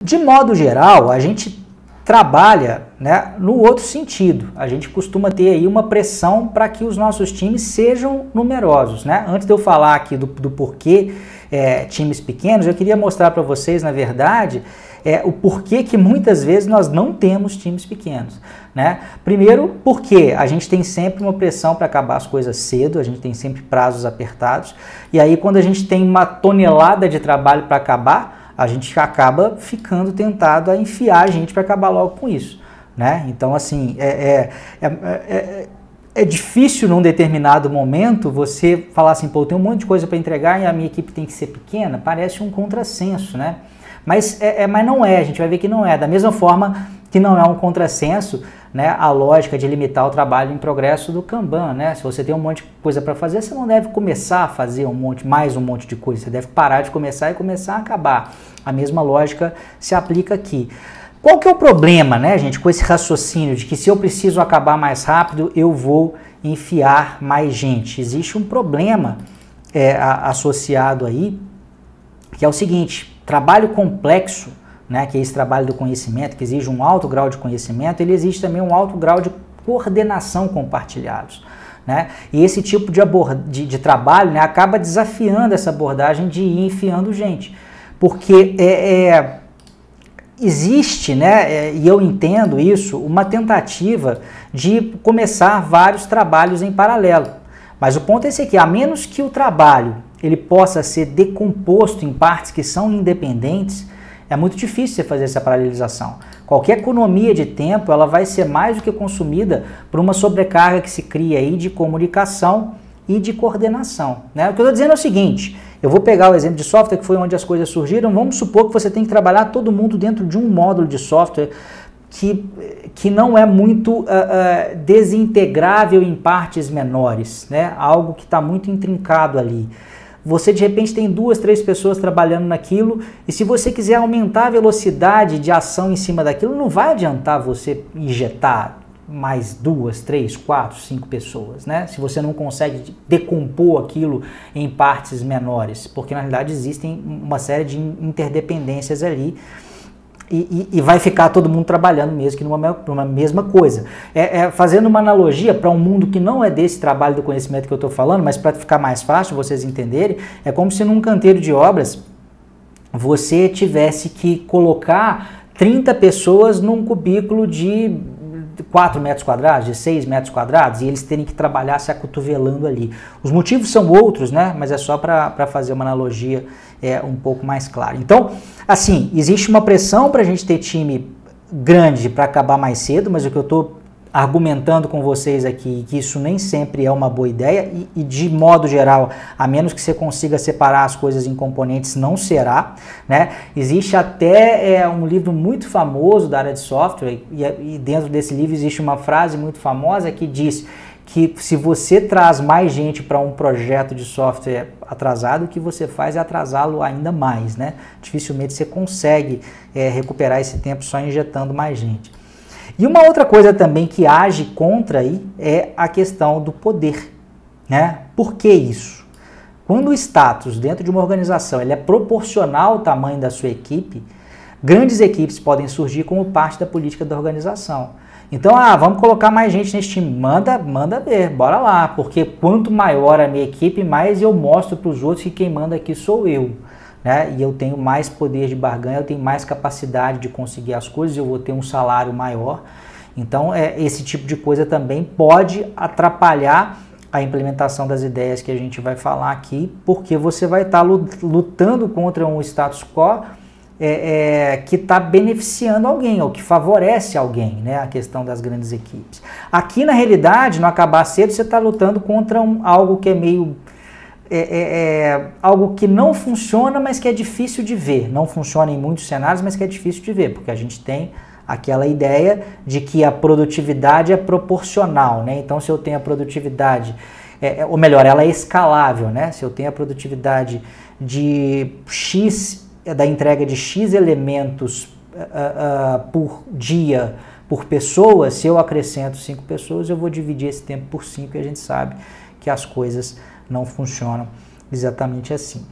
De modo geral, a gente trabalha, né, no outro sentido. A gente costuma ter aí uma pressão para que os nossos times sejam numerosos, né? Antes de eu falar aqui do porquê times pequenos, eu queria mostrar para vocês, na verdade, o porquê que muitas vezes nós não temos times pequenos, né? Primeiro, porque a gente tem sempre uma pressão para acabar as coisas cedo, a gente tem sempre prazos apertados, e aí quando a gente tem uma tonelada de trabalho para acabar, a gente acaba ficando tentado a enfiar a gente para acabar logo com isso, né? Então, assim, é difícil num determinado momento você falar assim, pô, eu tenho um monte de coisa para entregar e a minha equipe tem que ser pequena, parece um contrassenso, né? Mas não é, a gente vai ver que não é. Da mesma forma que não é um contrassenso, né, a lógica de limitar o trabalho em progresso do Kanban, né? Se você tem um monte de coisa para fazer, você não deve começar a fazer mais um monte de coisa, você deve parar de começar e começar a acabar. A mesma lógica se aplica aqui. Qual que é o problema, né, gente, com esse raciocínio de que se eu preciso acabar mais rápido, eu vou enfiar mais gente? Existe um problema associado aí, que é o seguinte: trabalho complexo, né, que é esse trabalho do conhecimento, que exige um alto grau de conhecimento, ele exige também um alto grau de coordenação compartilhados, né? E esse tipo de trabalho, né, acaba desafiando essa abordagem de ir enfiando gente, porque existe, né, e eu entendo isso, uma tentativa de começar vários trabalhos em paralelo. Mas o ponto é esse aqui: a menos que o trabalho ele possa ser decomposto em partes que são independentes, é muito difícil você fazer essa paralelização. Qualquer economia de tempo, ela vai ser mais do que consumida por uma sobrecarga que se cria aí de comunicação e de coordenação, né? O que eu estou dizendo é o seguinte: eu vou pegar o exemplo de software, que foi onde as coisas surgiram. Vamos supor que você tem que trabalhar todo mundo dentro de um módulo de software que não é muito desintegrável em partes menores, né? Algo que está muito intrincado ali. Você de repente tem 2, 3 pessoas trabalhando naquilo, e se você quiser aumentar a velocidade de ação em cima daquilo, não vai adiantar você injetar mais 2, 3, 4, 5 pessoas, né? Se você não consegue decompor aquilo em partes menores, porque na realidade existem uma série de interdependências ali. E vai ficar todo mundo trabalhando mesmo que numa mesma coisa. Fazendo uma analogia para um mundo que não é desse trabalho do conhecimento que eu estou falando, mas para ficar mais fácil vocês entenderem, é como se num canteiro de obras você tivesse que colocar 30 pessoas num cubículo de 4 metros quadrados, de 6 metros quadrados, e eles terem que trabalhar se acotovelando ali. Os motivos são outros, né? Mas é só para fazer uma analogia um pouco mais clara. Então, assim, existe uma pressão para a gente ter time grande para acabar mais cedo, mas o que eu estou argumentando com vocês aqui, que isso nem sempre é uma boa ideia, e de modo geral, a menos que você consiga separar as coisas em componentes, não será, né? Existe até um livro muito famoso da área de software, e dentro desse livro existe uma frase muito famosa que diz que se você traz mais gente para um projeto de software atrasado, o que você faz é atrasá-lo ainda mais, né? Dificilmente você consegue recuperar esse tempo só injetando mais gente. E uma outra coisa também que age contra aí é a questão do poder, né? Por que isso? Quando o status dentro de uma organização ele é proporcional ao tamanho da sua equipe, grandes equipes podem surgir como parte da política da organização. Então, vamos colocar mais gente nesse time, manda ver, bora lá, porque quanto maior a minha equipe, mais eu mostro para os outros que quem manda aqui sou eu. Né? E eu tenho mais poder de barganha, eu tenho mais capacidade de conseguir as coisas, eu vou ter um salário maior. Então, esse tipo de coisa também pode atrapalhar a implementação das ideias que a gente vai falar aqui, porque você vai estar lutando contra um status quo que está beneficiando alguém, ou que favorece alguém, né? A questão das grandes equipes. Aqui, na realidade, no acabar cedo, você está lutando contra algo que é meio... algo que não funciona, mas que é difícil de ver. Não funciona em muitos cenários, mas que é difícil de ver, porque a gente tem aquela ideia de que a produtividade é proporcional, né? Então, se eu tenho a produtividade, ou melhor, ela é escalável, né? Se eu tenho a produtividade de X, da entrega de X elementos por dia, por pessoa, se eu acrescento 5 pessoas, eu vou dividir esse tempo por 5 e a gente sabe que as coisas não funcionam exatamente assim.